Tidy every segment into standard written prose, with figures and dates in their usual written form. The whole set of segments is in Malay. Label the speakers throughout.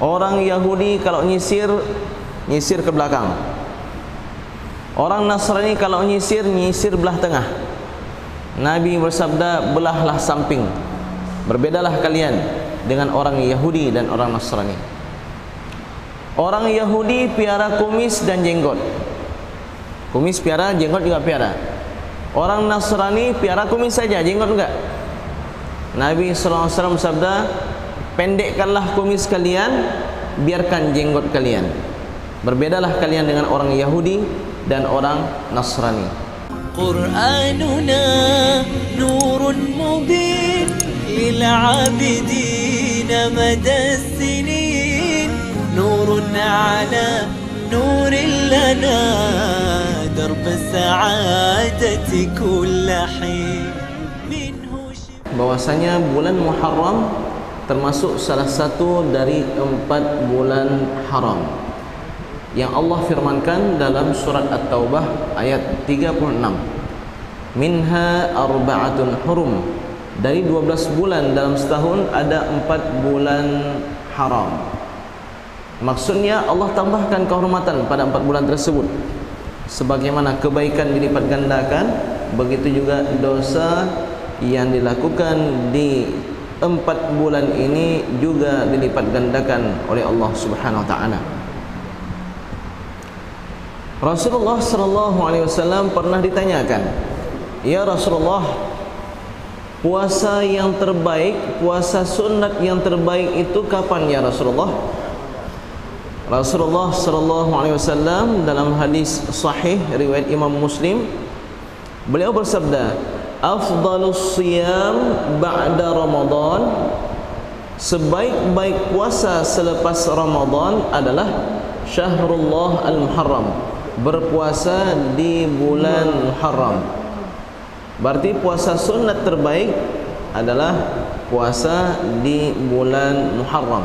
Speaker 1: Orang Yahudi kalau nyisir, nyisir ke belakang. Orang Nasrani kalau nyisir, nyisir belah tengah. Nabi bersabda, belahlah samping. Berbedalah kalian dengan orang Yahudi dan orang Nasrani. Orang Yahudi piara kumis dan jenggot. Kumis piara, jenggot juga piara. Orang Nasrani piara kumis saja, jenggot enggak. Nabi SAW bersabda, pendekkanlah kumis kalian, biarkan jenggot kalian. Berbedalah kalian dengan orang Yahudi dan orang Nasrani.
Speaker 2: Qur'anuna nurun mubin lil 'abidin madassinin, nurun 'ala nurin lana darb sa'adati kull hin.
Speaker 1: Bahwasanya bulan Muharram termasuk salah satu dari 4 bulan haram yang Allah firmankan dalam surat At-Taubah ayat 36. Minha arba'atun hurum. Dari 12 bulan dalam setahun ada 4 bulan haram. Maksudnya Allah tambahkan kehormatan pada 4 bulan tersebut. Sebagaimana kebaikan dilipat gandakan, begitu juga dosa yang dilakukan di 4 bulan ini juga dilipat gandakan oleh Allah Subhanahu wa taala. Rasulullah sallallahu alaihi wasallam pernah ditanyakan, "Ya Rasulullah, puasa yang terbaik, puasa sunat yang terbaik itu kapan ya Rasulullah?" Rasulullah sallallahu alaihi wasallam dalam hadis sahih riwayat Imam Muslim, beliau bersabda, "Afdalus siyam ba'da Ramadan." Sebaik-baik puasa selepas Ramadan adalah Syahrullah Al-Muharram, berpuasa di bulan Muharram. Berarti puasa sunat terbaik adalah puasa di bulan Muharram.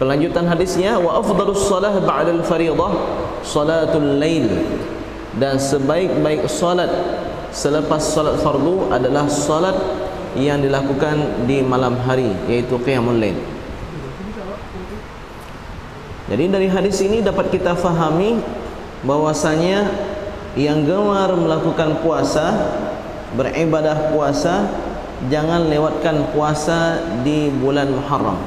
Speaker 1: Kelanjutan hadisnya, wa afdalus salah ba'dal fariidah salatul lail. Dan sebaik-baik salat selepas salat fardu adalah salat yang dilakukan di malam hari, yaitu qiyamul lail. Jadi dari hadis ini dapat kita fahami bahwasanya yang gemar melakukan puasa, beribadah puasa, jangan lewatkan puasa di bulan Muharram.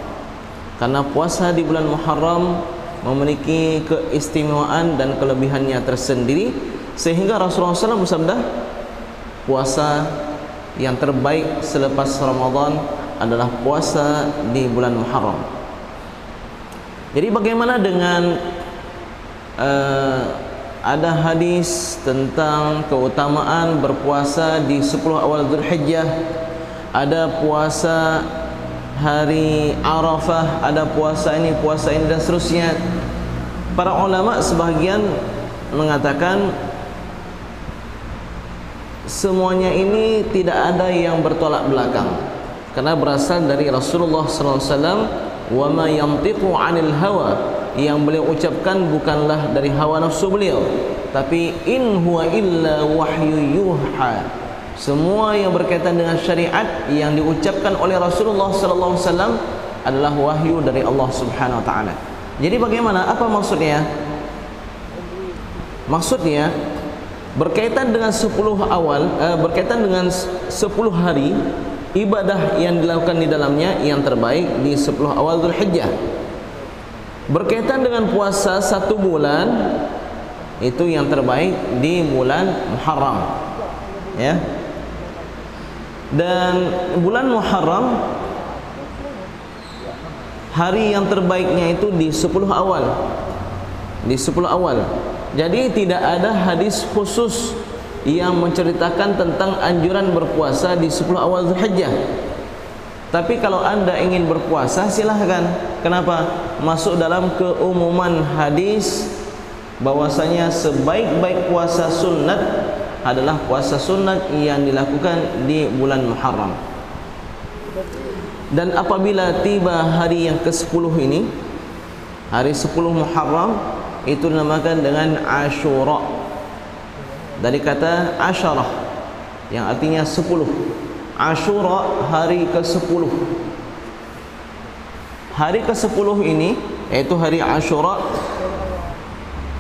Speaker 1: Karena puasa di bulan Muharram memiliki keistimewaan dan kelebihannya tersendiri, sehingga Rasulullah SAW bersabda, puasa yang terbaik selepas Ramadan adalah puasa di bulan Muharram. Jadi bagaimana dengan ada hadis tentang keutamaan berpuasa di 10 awal Dzulhijjah, ada puasa hari Arafah, ada puasa ini dan seterusnya. Para ulama sebagian mengatakan semuanya ini tidak ada yang bertolak belakang, karena berasal dari Rasulullah SAW. Wa ma yantiqu 'anil hawa, yang beliau ucapkan bukanlah dari hawa nafsu beliau, tapi in huwa illa wahyu yuha. Semua yang berkaitan dengan syariat yang diucapkan oleh Rasulullah SAW adalah wahyu dari Allah Subhanahu wa taala. Jadi bagaimana? Apa maksudnya? Maksudnya berkaitan dengan 10 awal, berkaitan dengan 10 hari ibadah yang dilakukan di dalamnya yang terbaik di 10 awal Dzulhijjah. Berkaitan dengan puasa 1 bulan, itu yang terbaik di bulan Muharram, ya. Dan bulan Muharram, hari yang terbaiknya itu di 10 awal. Di 10 awal. Jadi tidak ada hadis khusus yang menceritakan tentang anjuran berpuasa di 10 awal Dzulhijjah. Tapi kalau Anda ingin berpuasa, silahkan. Kenapa? Masuk dalam keumuman hadis bahwasanya sebaik-baik puasa sunat adalah puasa sunat yang dilakukan di bulan Muharram. Dan apabila tiba hari yang ke-10 ini, hari 10 Muharram, itu dinamakan dengan Ashura, dari kata asyarah yang artinya 10. Ashura, hari ke-10. Hari ke-10 ini, yaitu hari Ashura,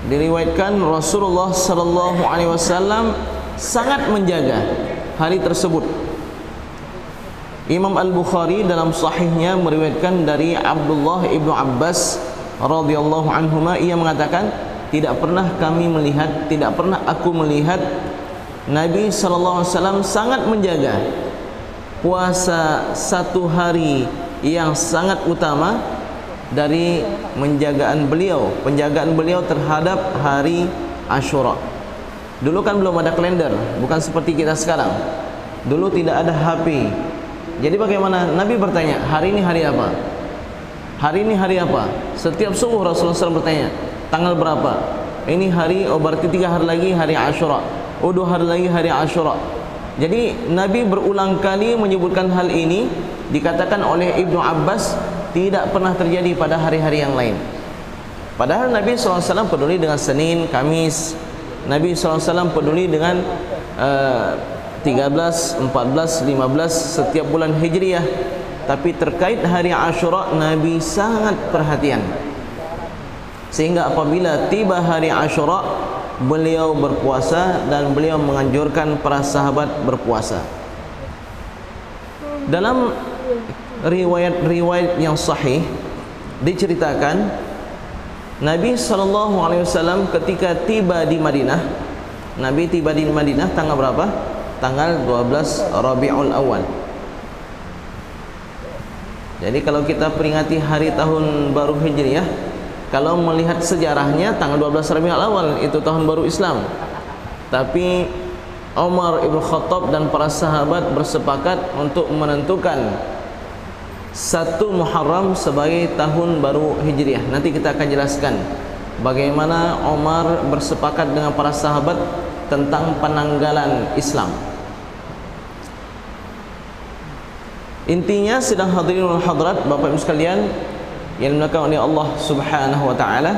Speaker 1: diriwayatkan Rasulullah sallallahu alaihi wasallam sangat menjaga hari tersebut. Imam Al-Bukhari dalam sahihnya meriwayatkan dari Abdullah ibnu Abbas radhiyallahu anhuma, ia mengatakan, tidak pernah aku melihat Nabi sallallahu alaihi wasallam sangat menjaga puasa satu hari yang sangat utama dari penjagaan beliau terhadap hari Ashura. Dulu kan belum ada kalender, bukan seperti kita sekarang. Dulu tidak ada HP. Jadi bagaimana? Nabi bertanya, hari ini hari apa? Hari ini hari apa? Setiap subuh Rasulullah SAW bertanya, tanggal berapa? Ini hari, oh berarti 3 hari lagi hari Ashura. Oh 2 hari lagi hari Ashura. Jadi Nabi berulang kali menyebutkan hal ini. Dikatakan oleh Ibnu Abbas tidak pernah terjadi pada hari-hari yang lain. Padahal Nabi SAW peduli dengan Senin, Kamis. Nabi SAW peduli dengan 13, 14, 15 setiap bulan Hijriah. Tapi terkait hari Ashura, Nabi sangat perhatian. Sehingga apabila tiba hari Ashura, beliau berpuasa dan beliau menganjurkan para sahabat berpuasa. Dalam riwayat-riwayat yang sahih diceritakan Nabi SAW ketika tiba di Madinah, Nabi tiba di Madinah tanggal berapa? Tanggal 12 Rabiul Awal. Jadi kalau kita peringati hari tahun baru Hijriah, kalau melihat sejarahnya tanggal 12 Rabiul Awal itu tahun baru Islam. Tapi Umar ibn Khattab dan para sahabat bersepakat untuk menentukan 1 Muharram sebagai tahun baru Hijriah. Nanti kita akan jelaskan bagaimana Umar bersepakat dengan para sahabat tentang penanggalan Islam. Intinya, sedang hadirin wal hadirat, Bapak Ibu sekalian yang dimuliakan oleh Allah Subhanahu wa taala,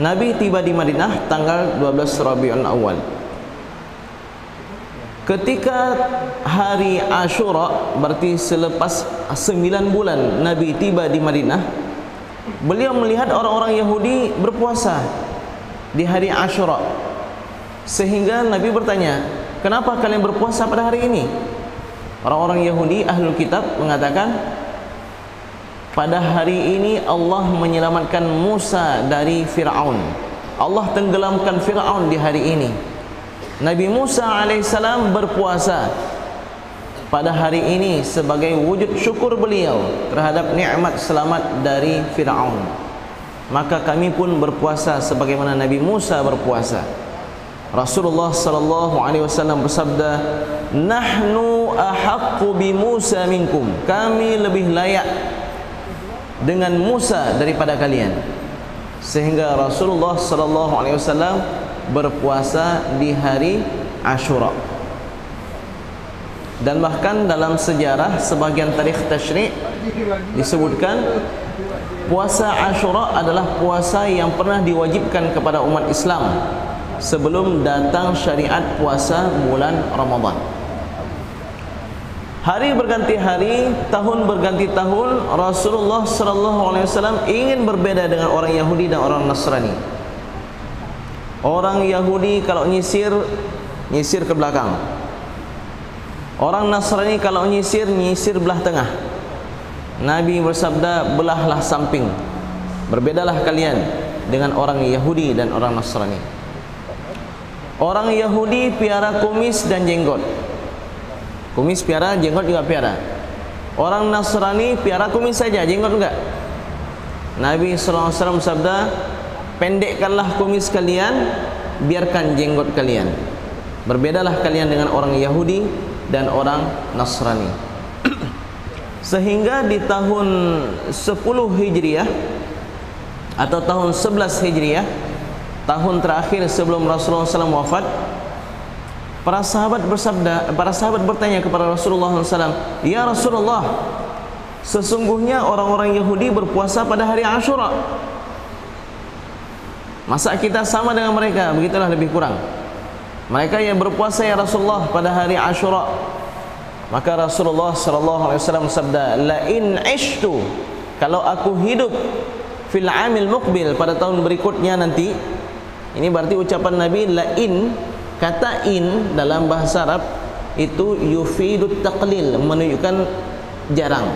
Speaker 1: Nabi tiba di Madinah tanggal 12 Rabiul Awal. Ketika hari Ashura, berarti selepas 9 bulan Nabi tiba di Madinah, beliau melihat orang-orang Yahudi berpuasa di hari Ashura. Sehingga Nabi bertanya, kenapa kalian berpuasa pada hari ini? Orang-orang Yahudi, Ahlul Kitab, mengatakan, pada hari ini Allah menyelamatkan Musa dari Fir'aun. Allah tenggelamkan Fir'aun di hari ini. Nabi Musa alaihissalam berpuasa pada hari ini sebagai wujud syukur beliau terhadap nikmat selamat dari Fir'aun. Maka kami pun berpuasa sebagaimana Nabi Musa berpuasa. Rasulullah sallallahu alaihi wasallam bersabda, "Nahnu ahaqqu bi Musa minkum." Kami lebih layak dengan Musa daripada kalian. Sehingga Rasulullah sallallahu alaihi wasallam berpuasa di hari Ashura. Dan bahkan dalam sejarah sebagian tarikh tasyri' disebutkan puasa Ashura adalah puasa yang pernah diwajibkan kepada umat Islam sebelum datang syariat puasa bulan Ramadan. Hari berganti hari, tahun berganti tahun, Rasulullah sallallahu alaihi wasallam ingin berbeda dengan orang Yahudi dan orang Nasrani. Orang Yahudi kalau nyisir ke belakang. Orang Nasrani kalau nyisir belah tengah. Nabi bersabda, belahlah samping. Berbedalah kalian dengan orang Yahudi dan orang Nasrani. Orang Yahudi piara kumis dan jenggot. Kumis piara, jenggot juga piara. Orang Nasrani piara kumis saja, jenggot enggak. Nabi sallallahu alaihi wasallam bersabda, pendekkanlah kumis kalian, biarkan jenggot kalian. Berbedalah kalian dengan orang Yahudi dan orang Nasrani. Sehingga di tahun 10 Hijriah atau tahun 11 Hijriah, tahun terakhir sebelum Rasulullah SAW wafat, para sahabat bertanya kepada Rasulullah SAW, "Ya Rasulullah, sesungguhnya orang-orang Yahudi berpuasa pada hari Ashura. Masa kita sama dengan mereka?" Begitulah lebih kurang. Mereka yang berpuasa ya Rasulullah pada hari Ashura. Maka Rasulullah sallallahu alaihi wasallam bersabda, "La in ishtu kalau aku hidup fil amil muqbil, pada tahun berikutnya nanti. Ini berarti ucapan Nabi la in. Kata in dalam bahasa Arab itu yufidut taqlil, menunjukkan jarang,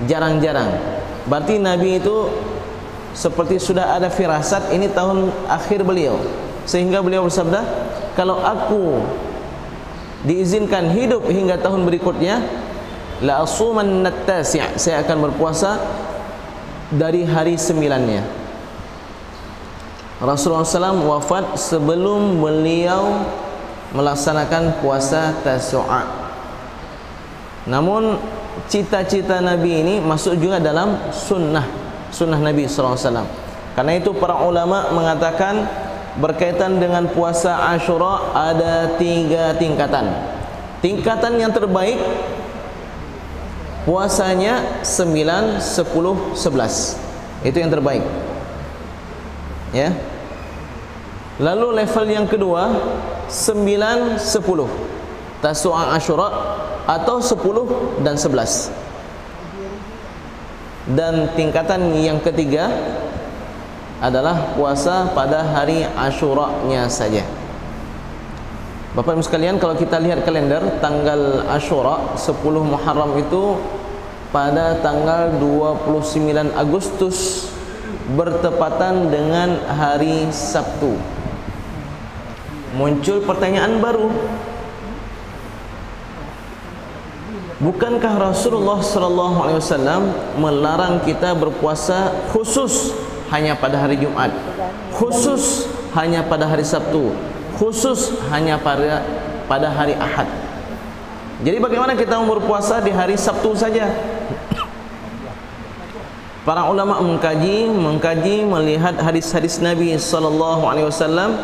Speaker 1: jarang-jarang. Berarti Nabi itu seperti sudah ada firasat ini tahun akhir beliau, sehingga beliau bersabda, kalau aku diizinkan hidup hingga tahun berikutnya, la asuman at-tasi', saya akan berpuasa dari hari 9-nya. Rasulullah SAW wafat sebelum beliau melaksanakan puasa Tasu'a. Namun cita-cita Nabi ini masuk juga dalam sunnah Nabi SAW. Karena itu para ulama mengatakan berkaitan dengan puasa Ashura ada 3 tingkatan. Tingkatan yang terbaik puasanya 9, 10, 11. Itu yang terbaik. Ya. Lalu level yang kedua 9, 10 Tasu'a Ashura, atau 10 dan 11. Dan tingkatan yang ketiga adalah puasa pada hari Ashura-nya saja. Bapak Ibu sekalian, kalau kita lihat kalender, tanggal Ashura 10 Muharram itu pada tanggal 29 Agustus bertepatan dengan hari Sabtu. Muncul pertanyaan baru. Bukankah Rasulullah SAW melarang kita berpuasa khusus hanya pada hari Jumat, khusus hanya pada hari Sabtu, khusus hanya pada hari Ahad? Jadi bagaimana kita mau berpuasa di hari Sabtu saja? Para ulama mengkaji melihat hadis-hadis Nabi SAW.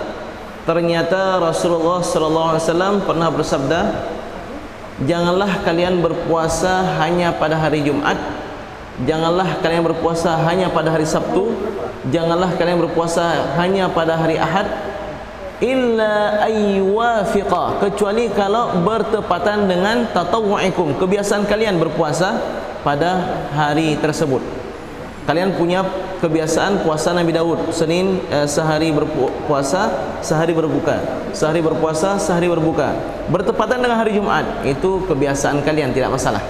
Speaker 1: Ternyata Rasulullah SAW pernah bersabda, janganlah kalian berpuasa hanya pada hari Jumat, janganlah kalian berpuasa hanya pada hari Sabtu, janganlah kalian berpuasa hanya pada hari Ahad, illa ayyuwafiqa, kecuali kalau bertepatan dengan tatawwu'ikum, kebiasaan kalian berpuasa pada hari tersebut. Kalian punya kebiasaan puasa Nabi Daud, Senin sehari berpuasa, sehari berbuka, sehari berpuasa, sehari berbuka, bertepatan dengan hari Jumat. Itu kebiasaan kalian, tidak masalah.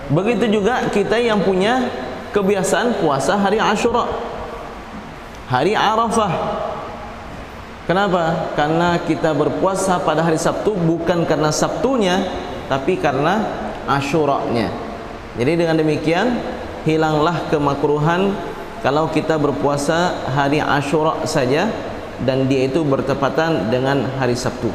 Speaker 1: Begitu juga kita yang punya kebiasaan puasa hari Ashura, hari Arafah. Kenapa? Karena kita berpuasa pada hari Sabtu bukan karena Sabtunya, tapi karena Ashura-nya. Jadi dengan demikian hilanglah kemakruhan kalau kita berpuasa hari Ashura saja dan dia itu bertepatan dengan hari Sabtu.